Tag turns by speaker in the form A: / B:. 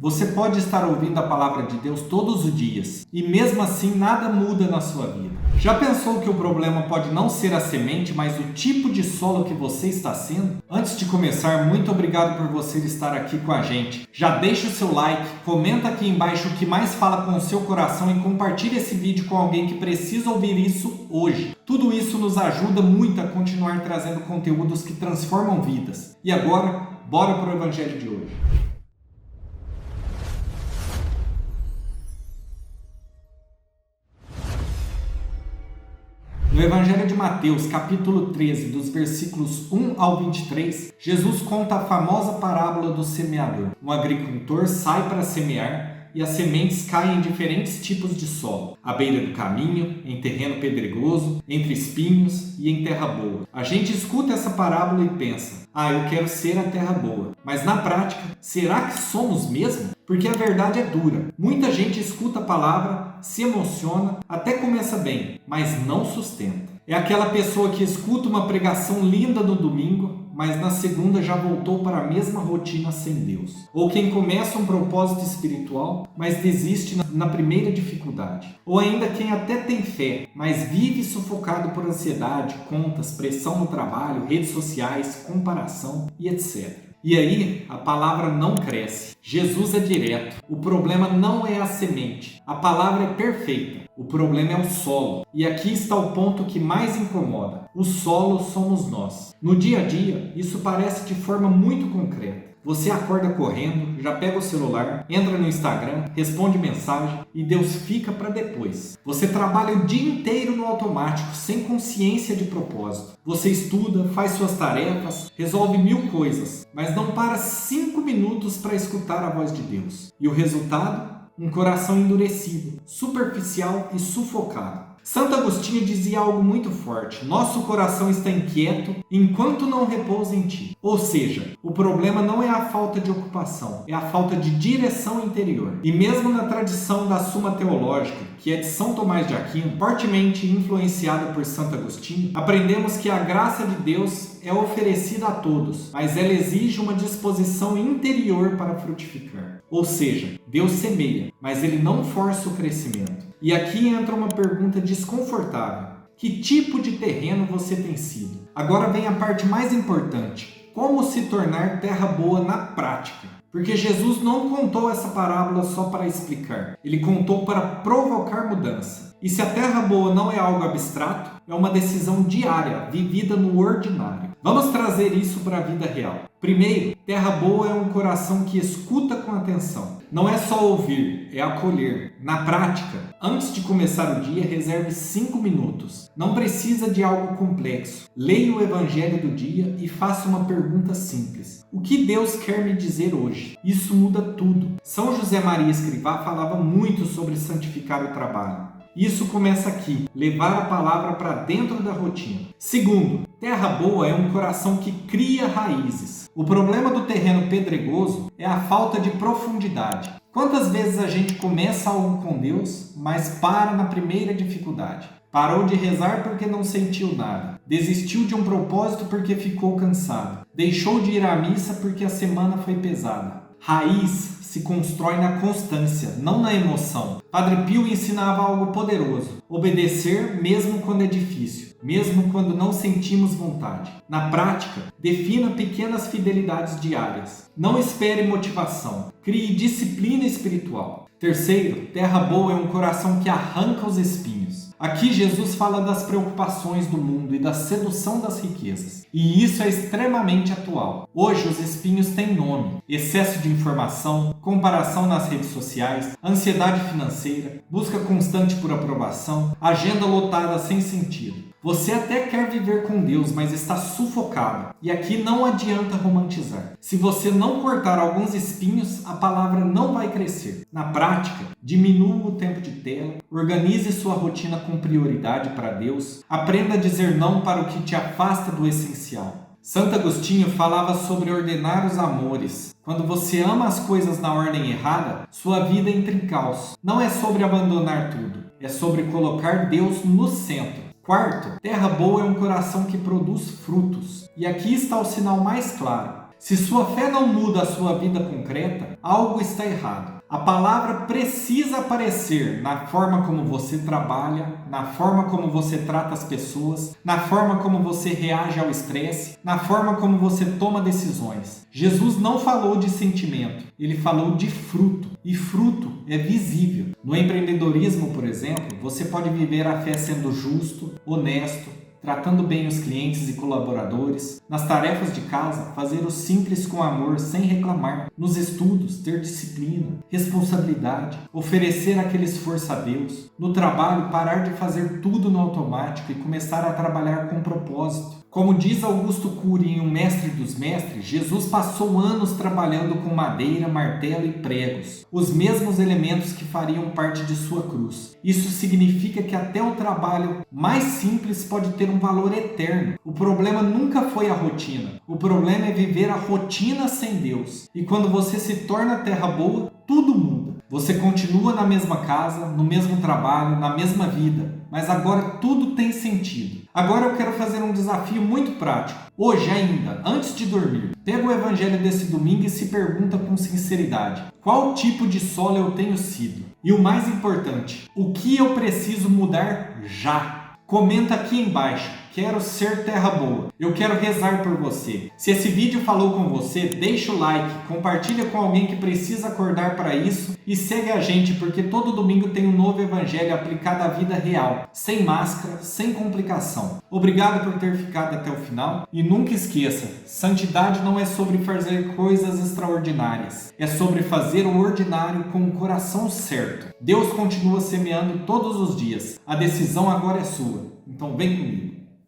A: Você pode estar ouvindo a palavra de Deus todos os dias e mesmo assim nada muda na sua vida. Já pensou que o problema pode não ser a semente, mas o tipo de solo que você está sendo? Antes de começar, muito obrigado por você estar aqui com a gente. Já deixa o seu like, comenta aqui embaixo o que mais fala com o seu coração e compartilhe esse vídeo com alguém que precisa ouvir isso hoje. Tudo isso nos ajuda muito a continuar trazendo conteúdos que transformam vidas. E agora, bora para o Evangelho de hoje. No Evangelho de Mateus, capítulo 13, dos versículos 1 ao 23, Jesus conta a famosa parábola do semeador. Um agricultor sai para semear e as sementes caem em diferentes tipos de solo, à beira do caminho, em terreno pedregoso, entre espinhos e em terra boa. A gente escuta essa parábola e pensa, eu quero ser a terra boa. Mas na prática, será que somos mesmo? Porque a verdade é dura. Muita gente escuta a palavra, se emociona, até começa bem, mas não sustenta. É aquela pessoa que escuta uma pregação linda no domingo, mas na segunda já voltou para a mesma rotina sem Deus. Ou quem começa um propósito espiritual, mas desiste na primeira dificuldade. Ou ainda quem até tem fé, mas vive sufocado por ansiedade, contas, pressão no trabalho, redes sociais, comparação e etc. E aí, a palavra não cresce. Jesus é direto. O problema não é a semente. A palavra é perfeita. O problema é o solo. E aqui está o ponto que mais incomoda. O solo somos nós. No dia a dia, isso parece de forma muito concreta. Você acorda correndo, já pega o celular, entra no Instagram, responde mensagem e Deus fica para depois. Você trabalha o dia inteiro no automático, sem consciência de propósito. Você estuda, faz suas tarefas, resolve 1000 coisas, mas não para 5 minutos para escutar a voz de Deus. E o resultado? Um coração endurecido, superficial e sufocado. Santo Agostinho dizia algo muito forte: nosso coração está inquieto enquanto não repousa em ti. Ou seja, o problema não é a falta de ocupação, é a falta de direção interior. E mesmo na tradição da Suma Teológica, que é de São Tomás de Aquino, fortemente influenciada por Santo Agostinho, aprendemos que a graça de Deus é oferecida a todos, mas ela exige uma disposição interior para frutificar. Ou seja, Deus semeia, mas Ele não força o crescimento. E aqui entra uma pergunta desconfortável. Que tipo de terreno você tem sido? Agora vem a parte mais importante. Como se tornar terra boa na prática? Porque Jesus não contou essa parábola só para explicar. Ele contou para provocar mudança. E se a terra boa não é algo abstrato, é uma decisão diária, vivida no ordinário. Vamos trazer isso para a vida real. Primeiro, terra boa é um coração que escuta com atenção. Não é só ouvir, é acolher. Na prática, antes de começar o dia, reserve 5 minutos. Não precisa de algo complexo. Leia o Evangelho do dia e faça uma pergunta simples. O que Deus quer me dizer hoje? Isso muda tudo. São José Maria Escrivá falava muito sobre santificar o trabalho. Isso começa aqui, levar a palavra para dentro da rotina. Segundo, terra boa é um coração que cria raízes. O problema do terreno pedregoso é a falta de profundidade. Quantas vezes a gente começa algo com Deus, mas para na primeira dificuldade? Parou de rezar porque não sentiu nada. Desistiu de um propósito porque ficou cansado. Deixou de ir à missa porque a semana foi pesada. Raiz se constrói na constância, não na emoção. Padre Pio ensinava algo poderoso: obedecer mesmo quando é difícil, mesmo quando não sentimos vontade. Na prática, defina pequenas fidelidades diárias. Não espere motivação, crie disciplina espiritual. Terceiro, terra boa é um coração que arranca os espinhos. Aqui Jesus fala das preocupações do mundo e da sedução das riquezas. E isso é extremamente atual. Hoje os espinhos têm nome: excesso de informação, comparação nas redes sociais, ansiedade financeira, busca constante por aprovação, agenda lotada sem sentido. Você até quer viver com Deus, mas está sufocado. E aqui não adianta romantizar. Se você não cortar alguns espinhos, a palavra não vai crescer. Na prática, diminua o tempo de tela, organize sua rotina com prioridade para Deus, aprenda a dizer não para o que te afasta do essencial. Santo Agostinho falava sobre ordenar os amores. Quando você ama as coisas na ordem errada, sua vida entra em caos. Não é sobre abandonar tudo, é sobre colocar Deus no centro. Quarto, terra boa é um coração que produz frutos. E aqui está o sinal mais claro. Se sua fé não muda a sua vida concreta, algo está errado. A palavra precisa aparecer na forma como você trabalha, na forma como você trata as pessoas, na forma como você reage ao estresse, na forma como você toma decisões. Jesus não falou de sentimento, ele falou de fruto. E fruto é visível. No empreendedorismo, por exemplo, você pode viver a fé sendo justo, honesto, tratando bem os clientes e colaboradores. Nas tarefas de casa, fazer o simples com amor, sem reclamar. Nos estudos, ter disciplina, responsabilidade, oferecer aquele esforço a Deus. No trabalho, parar de fazer tudo no automático e começar a trabalhar com propósito. Como diz Augusto Cury em O Mestre dos Mestres, Jesus passou anos trabalhando com madeira, martelo e pregos, os mesmos elementos que fariam parte de sua cruz. Isso significa que até o trabalho mais simples pode ter um valor eterno. O problema nunca foi a rotina. O problema é viver a rotina sem Deus. E quando você se torna terra boa, tudo muda. Você continua na mesma casa, no mesmo trabalho, na mesma vida, mas agora tudo tem sentido. Agora eu quero fazer um desafio muito prático. Hoje ainda, antes de dormir, pega o evangelho desse domingo e se pergunta com sinceridade: qual tipo de solo eu tenho sido? E o mais importante, o que eu preciso mudar já? Comenta aqui embaixo: quero ser terra boa. Eu quero rezar por você. Se esse vídeo falou com você, deixa o like, compartilha com alguém que precisa acordar para isso e segue a gente, porque todo domingo tem um novo evangelho aplicado à vida real, sem máscara, sem complicação. Obrigado por ter ficado até o final e nunca esqueça, santidade não é sobre fazer coisas extraordinárias, é sobre fazer o ordinário com o coração certo. Deus continua semeando todos os dias. A decisão agora é sua. Então vem comigo.